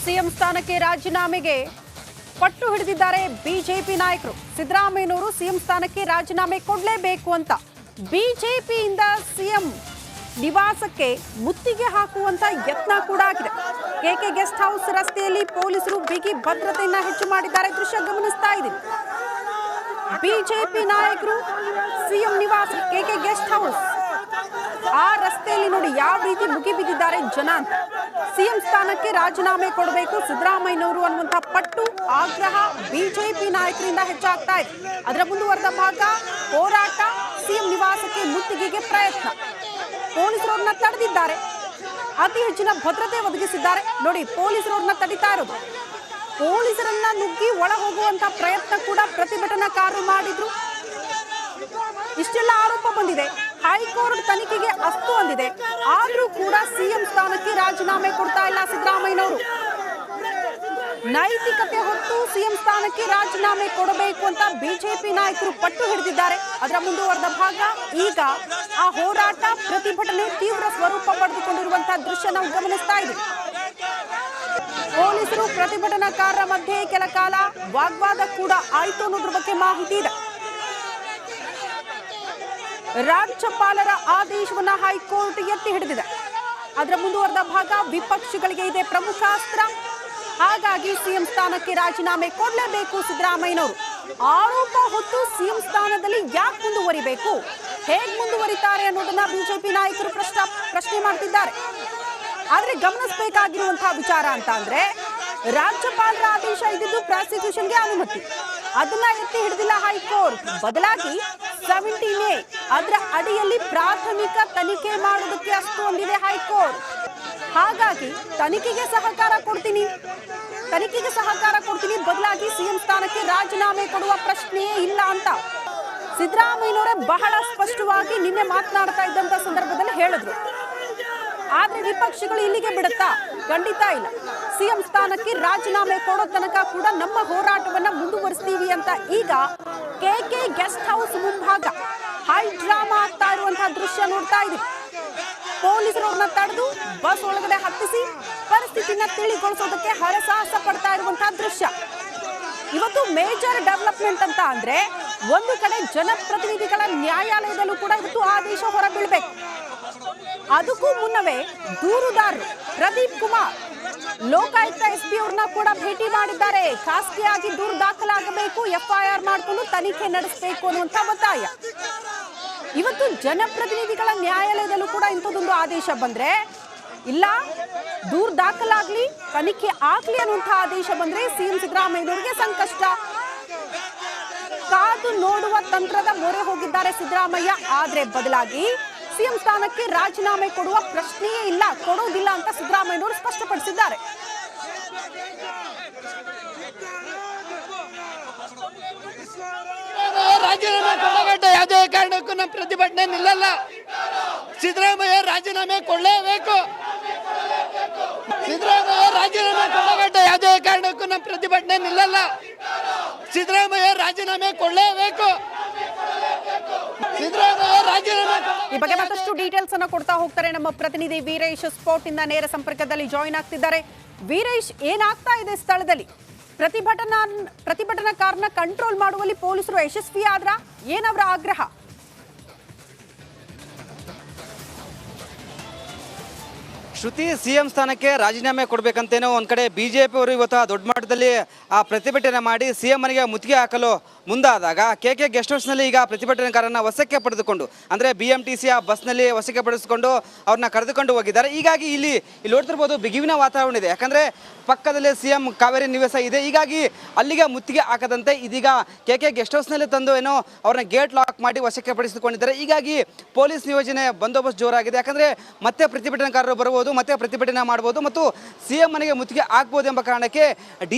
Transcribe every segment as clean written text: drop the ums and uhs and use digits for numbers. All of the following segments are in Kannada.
ಸಿಎಂ ಸ್ಥಾನಕ್ಕೆ ರಾಜೀನಾಮೆಗೆ ಪಟ್ಟು ಹಿಡಿದಿದ್ದಾರೆ ಬಿಜೆಪಿ ನಾಯಕರು. ಸಿದ್ದರಾಮಯ್ಯನವರು ಸಿಎಂ ಸ್ಥಾನಕ್ಕೆ ರಾಜೀನಾಮೆ ಕೊಡಲೇಬೇಕು ಅಂತ ಬಿಜೆಪಿಯಿಂದ ಸಿಎಂ ನಿವಾಸಕ್ಕೆ ಮುತ್ತಿಗೆ ಹಾಕುವಂತ ಯತ್ನ ಕೂಡ ಆಗಿದೆ. ಕೆಕೆ ಗೆಸ್ಟ್ ಹೌಸ್ ರಸ್ತೆಯಲ್ಲಿ ಪೊಲೀಸರು ಬಿಗಿ ಭದ್ರತೆಯನ್ನ ಹೆಚ್ಚು ಮಾಡಿದ್ದಾರೆ. ದೃಶ್ಯ ಗಮನಿಸ್ತಾ ಇದ್ದೀವಿ. ಬಿಜೆಪಿ ನಾಯಕರು ಸಿಎಂ ನಿವಾಸ ಕೆಕೆ ಗೆಸ್ಟ್ ಹೌಸ್ ಆ ರಸ್ತೆಯಲ್ಲಿ ನೋಡಿ ಯಾವ ರೀತಿ ಮುಗಿಬಿದ್ದಿದ್ದಾರೆ ಜನ ಅಂತ. ಸಿಎಂ ಸ್ಥಾನಕ್ಕೆ ರಾಜೀನಾಮೆ ಕೊಡಬೇಕು ಸಿದ್ದರಾಮಯ್ಯನವರು ಅನ್ನುವಂಥ ಪಟ್ಟು ಆಗ್ರಹ ಬಿಜೆಪಿ ನಾಯಕರಿಂದ ಹೆಚ್ಚಾಗ್ತಾ ಇದೆ. ಅದರ ಮುಂದುವರೆದ ಭಾಗ ಹೋರಾಟ, ಸಿಎಂ ನಿವಾಸಕ್ಕೆ ಮುತ್ತಿಗೆಗೆ ಪ್ರಯತ್ನ. ಪೊಲೀಸರವ್ರನ್ನ ತಡೆದಿದ್ದಾರೆ, ಅತಿ ಹೆಚ್ಚಿನ ಭದ್ರತೆ ಒದಗಿಸಿದ್ದಾರೆ. ನೋಡಿ ಪೊಲೀಸರವ್ರನ್ನ ತಡಿತಾ ಇರೋದು. ಪೊಲೀಸರನ್ನ ನುಗ್ಗಿ ಒಳ ಹೋಗುವಂತ ಪ್ರಯತ್ನ ಕೂಡ ಪ್ರತಿಭಟನಾಕಾರರು ಮಾಡಿದ್ರು. ಇಷ್ಟೆಲ್ಲ ಆರೋಪ ಬಂದಿದೆ. ಹೈಕೋರ್ಟ್ ತನಿಖೆಗೆ ಅಸ್ತು ಅಂದಿದೆ. ಆದ್ರೂ ಕೂಡ ಸಿಎಂ ಸ್ಥಾನಕ್ಕೆ ರಾಜೀನಾಮೆ ಕೊಡ್ತಾ ಇಲ್ಲ ಸಿದ್ದರಾಮಯ್ಯನವರು. ನೈತಿಕತೆ ಹೊತ್ತು ಸಿಎಂ ಸ್ಥಾನಕ್ಕೆ ರಾಜೀನಾಮೆ ಕೊಡಬೇಕು ಅಂತ ಬಿಜೆಪಿ ನಾಯಕರು ಪಟ್ಟು ಹಿಡಿದಿದ್ದಾರೆ. ಅದರ ಮುಂದುವರೆದ ಭಾಗ ಈಗ ಆ ಹೋರಾಟ, ಪ್ರತಿಭಟನೆ ತೀವ್ರ ಸ್ವರೂಪ ಪಡೆದುಕೊಂಡಿರುವಂತಹ ದೃಶ್ಯ ನಾವು ಗಮನಿಸ್ತಾ ಇದ್ದೀವಿ. ಪೊಲೀಸರು ಪ್ರತಿಭಟನಾಕಾರರ ಮಧ್ಯೆ ಕೆಲ ಕಾಲ ವಾಗ್ವಾದ ಕೂಡ ಆಯಿತು ಅನ್ನೋದ್ರ ಬಗ್ಗೆ ಮಾಹಿತಿ ಇದೆ. ರಾಜ್ಯಪಾಲರ ಆದೇಶವನ್ನ ಹೈಕೋರ್ಟ್ ಎತ್ತಿ ಹಿಡಿದಿದೆ. ಅದರ ಮುಂದುವರೆದ ಭಾಗ ವಿಪಕ್ಷಗಳಿಗೆ ಇದೆ ಪ್ರಮುಖ ಅಸ್ತ್ರ. ಹಾಗಾಗಿ ಸಿಎಂ ಸ್ಥಾನಕ್ಕೆ ರಾಜೀನಾಮೆ ಕೊಡಲೇಬೇಕು ಸಿದ್ದರಾಮಯ್ಯನವರು. ಆರೋಪ ಹೊತ್ತು ಸಿಎಂ ಸ್ಥಾನದಲ್ಲಿ ಯಾಕೆ ಮುಂದುವರಿಬೇಕು, ಹೇಗೆ ಮುಂದುವರಿತಾರೆ ಅನ್ನೋದನ್ನ ಬಿಜೆಪಿ ನಾಯಕರು ಪ್ರಶ್ನೆ ಮಾಡ್ತಿದ್ದಾರೆ. ಆದ್ರೆ ಗಮನಿಸಬೇಕಾಗಿರುವಂತಹ ವಿಚಾರ ಅಂತ ಅಂದ್ರೆ ರಾಜ್ಯಪಾಲರ ಆದೇಶ ಇದ್ದಿದ್ದು ಪ್ರಾಸಿಕ್ಯೂಷನ್ಗೆ ಅನುಮತಿ, ಅದನ್ನ ಎತ್ತಿ ಹಿಡಿದಿಲ್ಲ ಹೈಕೋರ್ಟ್. ಬದಲಾಗಿ 17A ಅದರ ಅಡಿಯಲ್ಲಿ ಪ್ರಾಥಮಿಕ ತನಿಖೆ ಮಾಡೋದಕ್ಕೆ ಅಸ್ತು ಹೊಂದಿದೆ ಹೈಕೋರ್ಟ್. ಹಾಗಾಗಿ ತನಿಖೆಗೆ ಸಹಕಾರ ಕೊಡ್ತೀನಿ, ಬದಲಾಗಿ ಸಿಎಂ ಸ್ಥಾನಕ್ಕೆ ರಾಜೀನಾಮೆ ಕೊಡುವ ಪ್ರಶ್ನೆಯೇ ಇಲ್ಲ ಅಂತ ಸಿದ್ದರಾಮಯ್ಯನವರೇ ಬಹಳ ಸ್ಪಷ್ಟವಾಗಿ ನಿನ್ನೆ ಮಾತನಾಡ್ತಾ ಇದ್ದಂತ ಸಂದರ್ಭದಲ್ಲಿ ಹೇಳಿದ್ರು. ಆದ್ರೆ ವಿಪಕ್ಷಗಳು ಇಲ್ಲಿಗೆ ಬಿಡುತ್ತಾ? ಖಂಡಿತ ಇಲ್ಲ. ಸಿಎಂ ಸ್ಥಾನಕ್ಕೆ ರಾಜೀನಾಮೆ ಕೊಡೋ ತನಕ ಕೂಡ ನಮ್ಮ ಹೋರಾಟವನ್ನ ಮುಂದುವರಿಸ್ತೀವಿ ಅಂತ ಈಗ ಕೆಕೆ ಗೆಸ್ಟ್ ಹೌಸ್ ಮುಂಭಾಗ ಹೈ ಡ್ರಾಮಾ ಆಗ್ತಾ ಇರುವಂತಹ ದೃಶ್ಯ ನೋಡ್ತಾ ಇದ್ದೀವಿ. ಪೊಲೀಸರವ್ರನ್ನ ತಡೆದು ಬಸ್ ಒಳಗಡೆ ಹತ್ತಿಸಿ ಪರಿಸ್ಥಿತಿನ ತಿಳಿಗೊಳಿಸೋದಕ್ಕೆ ಹರಸಾಹಸ ಪಡ್ತಾ ಇರುವಂತಹ ದೃಶ್ಯ. ಇವತ್ತು ಮೇಜರ್ ಡೆವಲಪ್ಮೆಂಟ್ ಅಂತ ಅಂದ್ರೆ ಒಂದು ಕಡೆ ಜನಪ್ರತಿನಿಧಿಗಳ ನ್ಯಾಯಾಲಯದಲ್ಲೂ ಕೂಡ ಇವತ್ತು ಆದೇಶ ಹೊರಬೀಳ್ಬೇಕು. ಅದಕ್ಕೂ ಮುನ್ನವೇ ದೂರುದಾರರು ಪ್ರದೀಪ್ ಕುಮಾರ್ ಲೋಕಾಯುಕ್ತ ಎಸ್ಪಿ ಅವ್ರನ್ನ ಕೂಡ ಭೇಟಿ ಮಾಡಿದ್ದಾರೆ. ಖಾಸಗಿಯಾಗಿ ದೂರು ದಾಖಲಾಗಬೇಕು, FIR ಮಾಡಿಕೊಂಡು ತನಿಖೆ ನಡೆಸಬೇಕು ಅನ್ನುವಂತ ಒತ್ತಾಯ. ಇವತ್ತು ಜನಪ್ರತಿನಿಧಿಗಳ ನ್ಯಾಯಾಲಯದಲ್ಲೂ ಕೂಡ ಇಂಥದ್ದೊಂದು ಆದೇಶ ಬಂದ್ರೆ ಇಲ್ಲ, ದೂರು ದಾಖಲಾಗ್ಲಿ, ತನಿಖೆ ಆಗ್ಲಿ ಅನ್ನುವಂಥ ಆದೇಶ ಬಂದ್ರೆ ಸಿಎಂ ಸಿದ್ದರಾಮಯ್ಯನವರಿಗೆ ಸಂಕಷ್ಟ. ಕಾದು ನೋಡುವ ತಂತ್ರದ ಮೊರೆ ಹೋಗಿದ್ದಾರೆ ಸಿದ್ದರಾಮಯ್ಯ. ಆದ್ರೆ ಬದಲಾಗಿ ಸಿಎಂ ಸ್ಥಾನಕ್ಕೆ ರಾಜೀನಾಮೆ ಕೊಡುವ ಪ್ರಶ್ನೆಯೇ ಇಲ್ಲ, ಕೊಡೋದಿಲ್ಲ ಅಂತ ಸಿದ್ದರಾಮಯ್ಯನವರು ಸ್ಪಷ್ಟಪಡಿಸಿದ್ದಾರೆ. ರಾಜೀನಾಮೆ ಕೊಡಬೇಡ, ಯಾವುದೇ ಕಾರಣಕ್ಕೂ ನಮ್ಮ ಪ್ರತಿಭಟನೆ ನಿಲ್ಲಲ್ಲ. ಸಿದ್ದರಾಮಯ್ಯ ರಾಜೀನಾಮೆ ಕೊಡಲೇಬೇಕು. ಸಿದ್ದರಾಮಯ್ಯ ರಾಜೀನಾಮೆ ಕೊಡಬೇಡ, ಯಾವುದೇ ಕಾರಣಕ್ಕೂ ನಮ್ಮ ಪ್ರತಿಭಟನೆ ನಿಲ್ಲಲ್ಲ. ಸಿದ್ದರಾಮಯ್ಯ ರಾಜೀನಾಮೆ ಕೊಡಲೇಬೇಕು. ಈ ಬಗ್ಗೆ ಮತ್ತಷ್ಟು ಡೀಟೇಲ್ಸ್ ಅನ್ನು ಕೊಡ್ತಾ ಹೋಗ್ತಾರೆ ನಮ್ಮ ಪ್ರತಿನಿಧಿ ವೀರೇಶ್. ಸ್ಪಾಟ್ ಇಂದ ನೇರ ಸಂಪರ್ಕದಲ್ಲಿ ಜಾಯಿನ್ ಆಗ್ತಿದ್ದಾರೆ. ವೀರೇಶ್, ಏನಾಗ್ತಾ ಇದೆ ಸ್ಥಳದಲ್ಲಿ? ಪ್ರತಿಭಟನಾಕಾರನ ಕಂಟ್ರೋಲ್ ಮಾಡುವಲ್ಲಿ ಪೊಲೀಸರು ಯಶಸ್ವಿ ಆದ್ರ? ಏನವರ ಆಗ್ರಹ? ಶ್ರುತಿ, ಸಿಎಂ ಸ್ಥಾನಕ್ಕೆ ರಾಜೀನಾಮೆ ಕೊಡಬೇಕಂತೇನೋ ಒಂದು ಕಡೆ ಬಿಜೆಪಿ ಅವರು ಇವತ್ತು ದೊಡ್ಡ ಮಟ್ಟದಲ್ಲಿ ಪ್ರತಿಭಟನೆ ಮಾಡಿ ಸಿಎಂ ಮನೆಗೆ ಮುತ್ತಿಗೆ ಹಾಕಲು ಮುಂದಾದಾಗ ಕೆಕೆ ಗೆಸ್ಟ್ ಹೌಸ್ನಲ್ಲಿ ಈಗ ಪ್ರತಿಭಟನಾಕಾರನ ವಶಕ್ಕೆ ಪಡೆದುಕೊಂಡು ಅಂದರೆ BMTC ಬಸ್ನಲ್ಲಿ ವಶಕ್ಕೆ ಪಡಿಸಿಕೊಂಡು ಅವ್ರನ್ನ ಕರೆದುಕೊಂಡು ಹೋಗಿದ್ದಾರೆ. ಹೀಗಾಗಿ ಇಲ್ಲಿ ನೋಡ್ತಿರ್ಬೋದು ಬಿಗುವಿನ ವಾತಾವರಣ ಇದೆ. ಯಾಕಂದರೆ ಪಕ್ಕದಲ್ಲೇ ಸಿಎಂ ಕಾವೇರಿ ನಿವಾಸ ಇದೆ. ಹೀಗಾಗಿ ಅಲ್ಲಿಗೆ ಮುತ್ತಿಗೆ ಹಾಕದಂತೆ ಇದೀಗ ಕೆಕೆ ಗೆಸ್ಟ್ ಹೌಸ್ನಲ್ಲಿ ತಂದು ಏನೋ ಅವ್ರನ್ನ ಗೇಟ್ ಲಾಕ್ ಮಾಡಿ ವಶಕ್ಕೆ ಪಡಿಸಿಕೊಂಡಿದ್ದಾರೆ. ಹೀಗಾಗಿ ಪೊಲೀಸ್ ನಿಯೋಜನೆ ಬಂದೋಬಸ್ತ್ ಜೋರಾಗಿದೆ. ಯಾಕಂದರೆ ಮತ್ತೆ ಪ್ರತಿಭಟನಾಕಾರರು ಬರಬಹುದು, ಮತ್ತೆ ಪ್ರತಿಭಟನೆ ಮಾಡಬಹುದು ಮತ್ತು ಸಿಎಂ ಮನೆಗೆ ಮುತ್ತಿಗೆ ಹಾಕಬಹುದು ಎಂಬ ಕಾರಣಕ್ಕೆ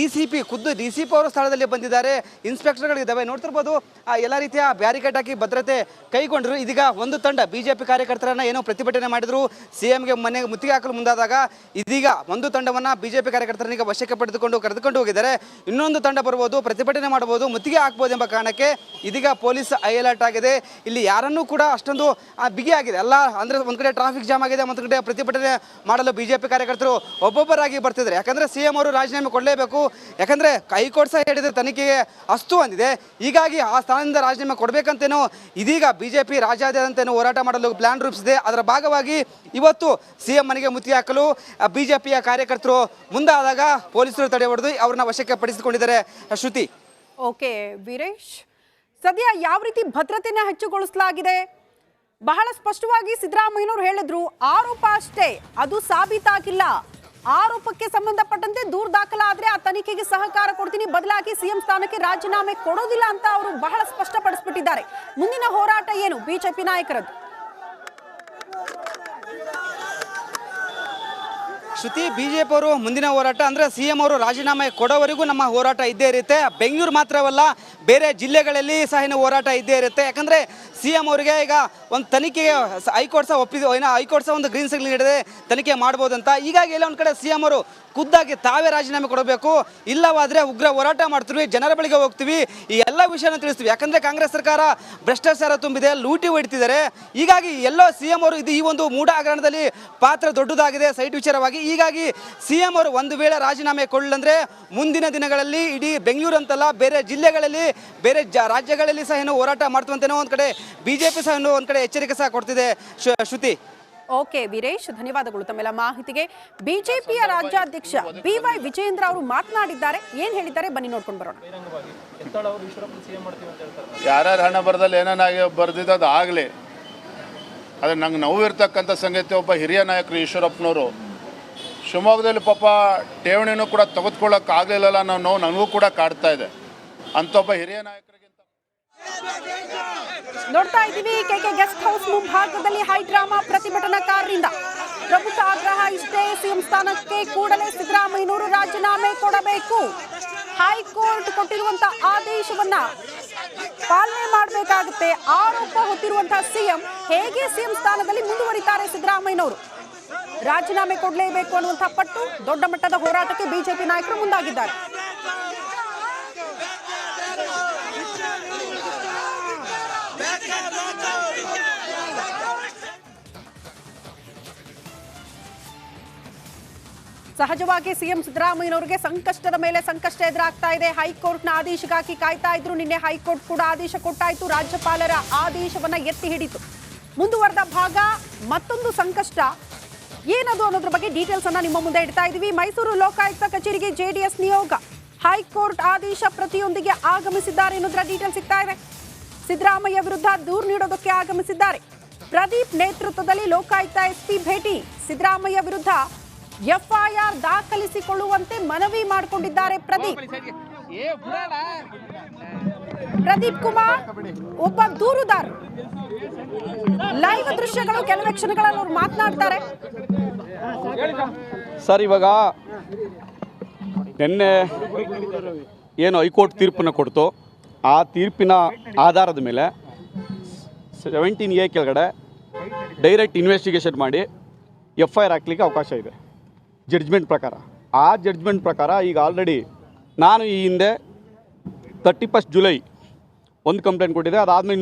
ಖುದ್ದು ಡಿಸಿಪಿ ಅವರು ಸ್ಥಳದಲ್ಲಿ ಬಂದಿದ್ದಾರೆ. ಇನ್ಸ್ಪೆಕ್ಟರ್ಗಳಿದ್ದಾವೆ. ನೋಡ್ತಿರ್ಬೋದು ಎಲ್ಲ ರೀತಿಯ ಬ್ಯಾರಿಕೇಡ್ ಹಾಕಿ ಭದ್ರತೆ ಕೈಗೊಂಡರು. ಇದೀಗ ಒಂದು ತಂಡ ಬಿಜೆಪಿ ಕಾರ್ಯಕರ್ತರನ್ನ ಏನೋ ಪ್ರತಿಭಟನೆ ಮಾಡಿದ್ರು, ಸಿಎಂಗೆ ಮನೆಗೆ ಮುತ್ತಿಗೆ ಹಾಕಲು ಮುಂದಾದಾಗ ಇದೀಗ ಒಂದು ತಂಡವನ್ನ ಬಿಜೆಪಿ ಕಾರ್ಯಕರ್ತರನಿಗೆ ವಶಕ್ಕೆ ಕರೆದುಕೊಂಡು ಹೋಗಿದ್ದಾರೆ. ಇನ್ನೊಂದು ತಂಡ ಬರ್ಬೋದು, ಪ್ರತಿಭಟನೆ ಮಾಡಬಹುದು, ಮುತ್ತಿಗೆ ಹಾಕಬಹುದು ಎಂಬ ಕಾರಣಕ್ಕೆ ಇದೀಗ ಪೊಲೀಸ್ ಹೈ ಅಲರ್ಟ್ ಆಗಿದೆ. ಇಲ್ಲಿ ಯಾರನ್ನೂ ಕೂಡ ಅಷ್ಟೊಂದು ಬಿಗಿಯಾಗಿದೆ. ಎಲ್ಲ ಅಂದ್ರೆ ಒಂದ್ ಕಡೆ ಟ್ರಾಫಿಕ್ ಜಾಮ್ ಆಗಿದೆ, ಮತ್ತೊಂದು ಕಡೆ ಪ್ರತಿಭಟನೆ ಮಾಡಲು ಬಿಜೆಪಿ ಕಾರ್ಯಕರ್ತರು ಒಬ್ಬೊಬ್ಬರಾಗಿ ಬರ್ತಿದ್ದಾರೆ. ಯಾಕಂದ್ರೆ ಸಿಎಂ ಅವರು ರಾಜೀನಾಮೆ ಕೊಡಲೇಬೇಕು, ಯಾಕಂದ್ರೆ ಹೈಕೋರ್ಟ್ ಸಹ ಹೇಳಿದ್ರೆ ತನಿಖೆಗೆ ಅಸ್ತು ಅಂದಿದೆ. ಹೀಗಾಗಿ ಆ ಸ್ಥಾನದಿಂದ ರಾಜೀನಾಮೆ ಕೊಡಬೇಕಂತೇನೋ ಇದೀಗ ಬಿಜೆಪಿ ರಾಜ್ಯಾದ್ಯಂತೇನೋ ಹೋರಾಟ ಮಾಡಲು ಪ್ಲಾನ್ ರೂಪಿಸಿದೆ. ಅದರ ಭಾಗವಾಗಿ ಇವತ್ತು ಸಿಎಂ ಮನೆಗೆ ಮುತ್ತಿಗೆ ಹಾಕಲು ಬಿಜೆಪಿಯ ಕಾರ್ಯಕರ್ತರು ಮುಂದಾದಾಗ ಪೊಲೀಸರು ತಡೆ ಹೊಡೆದು ಅವರನ್ನ ವಶಕ್ಕೆ ಪಡಿಸಿಕೊಂಡಿದ್ದಾರೆ. ಶ್ರುತಿ. ಓಕೆ ವೀರೇಶ್, ಸದ್ಯ ಯಾವ ರೀತಿ ಭದ್ರತೆನ ಹೆಚ್ಚುಗೊಳಿಸಲಾಗಿದೆ? ಬಹಳ ಸ್ಪಷ್ಟವಾಗಿ ಸಿದ್ದರಾಮಯ್ಯನವರು ಹೇಳಿದ್ರು, ಆರೋಪ ಅಷ್ಟೇ, ಅದು ಸಾಬೀತಾಗಿಲ್ಲ. ಆರೋಪಕ್ಕೆ ಸಂಬಂಧಪಟ್ಟಂತೆ ದೂರು ದಾಖಲಾದ್ರೆ ಆ ತನಿಖೆಗೆ ಸಹಕಾರ ಕೊಡ್ತೀನಿ, ಬದಲಾಗಿ ಸಿಎಂ ಸ್ಥಾನಕ್ಕೆ ರಾಜೀನಾಮೆ ಕೊಡೋದಿಲ್ಲ ಅಂತ ಅವರು ಬಹಳ ಸ್ಪಷ್ಟಪಡಿಸ್ಬಿಟ್ಟಿದ್ದಾರೆ. ಮುಂದಿನ ಹೋರಾಟ ಏನು ಬಿಜೆಪಿ ನಾಯಕರದ್ದು? ಶ್ರುತಿ, ಬಿಜೆಪಿ ಅವರು ಮುಂದಿನ ಹೋರಾಟ ಅಂದರೆ ಸಿಎಂ ಅವರು ರಾಜೀನಾಮೆ ಕೊಡೋವರೆಗೂ ನಮ್ಮ ಹೋರಾಟ ಇದ್ದೇ ಇರುತ್ತೆ. ಬೆಂಗಳೂರು ಮಾತ್ರವಲ್ಲ, ಬೇರೆ ಜಿಲ್ಲೆಗಳಲ್ಲಿ ಸಹ ಹೋರಾಟ ಇದ್ದೇ ಇರುತ್ತೆ. ಯಾಕಂದರೆ ಸಿಎಂ ಅವರಿಗೆ ಈಗ ಒಂದು ತನಿಖೆಗೆ ಹೈಕೋರ್ಟ್ ಸಹ ಹೈಕೋರ್ಟ್ ಸಹ ಒಂದು ಗ್ರೀನ್ ಸಿಗ್ನಲ್ ನೀಡಿದೆ, ತನಿಖೆ ಮಾಡ್ಬೋದು ಅಂತ. ಹೀಗಾಗಿ ಎಲ್ಲ ಒಂದು ಕಡೆ ಸಿಎಂ ಅವರು ಖುದ್ದಾಗಿ ತಾವೇ ರಾಜೀನಾಮೆ ಕೊಡಬೇಕು, ಇಲ್ಲವಾದರೆ ಉಗ್ರ ಹೋರಾಟ ಮಾಡ್ತೀವಿ, ಜನರ ಬಳಿಗೆ ಹೋಗ್ತೀವಿ, ಈ ಎಲ್ಲ ವಿಷಯನ ತಿಳಿಸ್ತೀವಿ. ಯಾಕಂದರೆ ಕಾಂಗ್ರೆಸ್ ಸರ್ಕಾರ ಭ್ರಷ್ಟಾಚಾರ ತುಂಬಿದೆ, ಲೂಟಿ ಹೊಡಿತಿದ್ದಾರೆ. ಹೀಗಾಗಿ ಎಲ್ಲೋ ಸಿಎಂ ಅವರು ಈ ಒಂದು ಮೂಢ ಹಗರಣದಲ್ಲಿ ಪಾತ್ರ ದೊಡ್ಡದಾಗಿದೆ ಸೈಟ್ ವಿಚಾರವಾಗಿ. ಹೀಗಾಗಿ ಸಿಎಂ ಅವರು ಒಂದು ವೇಳೆ ರಾಜೀನಾಮೆ ಕೊಡಲಂದ್ರೆ ಮುಂದಿನ ದಿನಗಳಲ್ಲಿ ಇಡೀ ಬೆಂಗಳೂರು ಅಂತಲ್ಲ, ಬೇರೆ ಜಿಲ್ಲೆಗಳಲ್ಲಿ, ಬೇರೆ ರಾಜ್ಯಗಳಲ್ಲಿ ಸಹ ಹೋರಾಟ ಮಾಡ್ತೀವಂತೇನೋ ಒಂದು ಕಡೆ ಬಿಜೆಪಿ ಸಹ ಒಂದು ಕಡೆ ಎಚ್ಚರಿಕೆ ಸಹ ಕೊಡ್ತಿದೆ. ಶ್ರುತಿ. ಓಕೆ ವೀರೇಶ್, ಧನ್ಯವಾದಗಳು ತಮ್ಮೆಲ್ಲ ಮಾಹಿತಿಗೆ. ಬಿಜೆಪಿಯ ರಾಜ್ಯಾಧ್ಯಕ್ಷ BY ವಿಜಯೇಂದ್ರ ಅವರು ಮಾತನಾಡಿದ್ದಾರೆ. ಏನ್ ಹೇಳಿದ್ದಾರೆ ಬನ್ನಿ ನೋಡ್ಕೊಂಡು ಬರೋಣ. ಯಾರ್ಯಾರ ಹಣ ಬರದಲ್ಲಿ ಏನೇನಾಗಿ ಬರ್ದಿದ್ದು ಅದು ಆಗಲಿ. ಆದರೆ ನಂಗೆ ನೋವಿರ್ತಕ್ಕಂಥ ಸಂಗತಿ, ಒಬ್ಬ ಹಿರಿಯ ನಾಯಕರು ಈಶ್ವರಪ್ಪನವರು ಶಿವಮೊಗ್ಗದಲ್ಲಿ ಪಾಪ ಠೇವಣಿನೂ ಕೂಡ ತೆಗೆದುಕೊಳ್ಳೋಕ್ಕಾಗಲಿಲ್ಲಲ್ಲ ಅನ್ನೋ ನೋವು ನನಗೂ ಕೂಡ ಕಾಡ್ತಾ ಇದೆ. ಅಂಥ ಒಬ್ಬ ಹಿರಿಯ ನಾಯಕರಿಗಿಂತ ನೋಡ್ತಾ ಇದ್ದೀವಿ, ಕೆಕೆ ಗೆಸ್ಟ್ ಹೌಸ್ ಮುಂಭಾಗದಲ್ಲಿ ಹೈ ಡ್ರಾಮಾ ಪ್ರತಿಭಟನಾಕಾರರಿಂದ. ಪ್ರಮುಖ ಆಗ್ರಹ ಇಷ್ಟೇ, ಸಿಎಂ ಸ್ಥಾನಕ್ಕೆ ಕೂಡಲೇ ಸಿದ್ದರಾಮಯ್ಯನವರು ರಾಜೀನಾಮೆ ಕೊಡಬೇಕು. ಹೈಕೋರ್ಟ್ ಕೊಟ್ಟಿರುವಂತಹ ಆದೇಶವನ್ನ ಪಾಲನೆ ಮಾಡಬೇಕಾಗುತ್ತೆ. ಆರೋಪ ಹೊತ್ತಿರುವಂತಹ ಸಿಎಂ ಹೇಗೆ ಸಿಎಂ ಸ್ಥಾನದಲ್ಲಿ ಮುಂದುವರಿತಾರೆ ಸಿದ್ದರಾಮಯ್ಯನವರು? ರಾಜೀನಾಮೆ ಕೊಡಲೇಬೇಕು ಅನ್ನುವಂತಹ ಪಟ್ಟು ದೊಡ್ಡ ಮಟ್ಟದ ಹೋರಾಟಕ್ಕೆ ಬಿಜೆಪಿ ನಾಯಕರು ಮುಂದಾಗಿದ್ದಾರೆ. ಸಹಜವಾಗಿ ಸಿಎಂ ಸಿದ್ದರಾಮಯ್ಯನವರಿಗೆ ಸಂಕಷ್ಟದ ಮೇಲೆ ಸಂಕಷ್ಟ ಎದುರಾಗ್ತಾ ಇದೆ. ಹೈಕೋರ್ಟ್ನ ಆದೇಶಕ್ಕಾಗಿ ಕಾಯ್ತಾ ಇದ್ರು. ನಿನ್ನೆ ಹೈಕೋರ್ಟ್ ಕೂಡ ಆದೇಶ ಕೊಟ್ಟಾಯ್ತು. ರಾಜ್ಯಪಾಲರ ಆದೇಶವನ್ನ ಎತ್ತಿ ಹಿಡಿತು. ಮುಂದುವರೆದ ಭಾಗ ಮತ್ತೊಂದು ಸಂಕಷ್ಟ ಏನದು ಅನ್ನೋದ್ರ ಬಗ್ಗೆ ಡೀಟೇಲ್ಸ್ ಅನ್ನ ನಿಮ್ಮ ಮುಂದೆ ಇಡ್ತಾ ಇದೀವಿ. ಮೈಸೂರು ಲೋಕಾಯುಕ್ತ ಕಚೇರಿಗೆ JDS ನಿಯೋಗ ಹೈಕೋರ್ಟ್ ಆದೇಶ ಪ್ರತಿಯೊಂದಿಗೆ ಆಗಮಿಸಿದ್ದಾರೆ ಅನ್ನೋದ್ರ ಡೀಟೇಲ್ಸ್ ಸಿಗ್ತಾ ಇದೆ. ಸಿದ್ದರಾಮಯ್ಯ ವಿರುದ್ಧ ದೂರು ನೀಡೋದಕ್ಕೆ ಆಗಮಿಸಿದ್ದಾರೆ. ಪ್ರದೀಪ್ ನೇತೃತ್ವದಲ್ಲಿ ಲೋಕಾಯುಕ್ತ SP ಭೇಟಿ. ಸಿದ್ದರಾಮಯ್ಯ ವಿರುದ್ಧ FIR ದಾಖಲಿಸಿಕೊಳ್ಳುವಂತೆ ಮನವಿ ಮಾಡಿಕೊಂಡಿದ್ದಾರೆ ಪ್ರದೀಪ್ ಕುಮಾರ್ ಒಬ್ಬ ದೂರುದಾರ. ಲೈವ್ ದೃಶ್ಯಗಳು ಕೆಲವೇ ಕ್ಷಣಗಳಲ್ಲಿ ಅವರು ಮಾತನಾಡ್ತಾರೆ. ಸರ್, ಇವಾಗ ನಿನ್ನೆ ಏನು ಹೈಕೋರ್ಟ್ ತೀರ್ಪನ್ನು ಕೊಡ್ತು, ಆ ತೀರ್ಪಿನ ಆಧಾರದ ಮೇಲೆ 17A ಕೆಳಗಡೆ ಡೈರೆಕ್ಟ್ ಇನ್ವೆಸ್ಟಿಗೇಷನ್ ಮಾಡಿ FIR ಹಾಕ್ಲಿಕ್ಕೆ ಅವಕಾಶ ಇದೆ ಜಡ್ಜ್ಮೆಂಟ್ ಪ್ರಕಾರ. ಆ ಜಡ್ಜ್ಮೆಂಟ್ ಪ್ರಕಾರ ಈಗ ಆಲ್ರೆಡಿ ನಾನು ಈ ಹಿಂದೆ 31 ಜುಲೈ ಒಂದು ಕಂಪ್ಲೇಂಟ್ ಕೊಟ್ಟಿದ್ದೆ. ಅದಾದಮೇಲೆ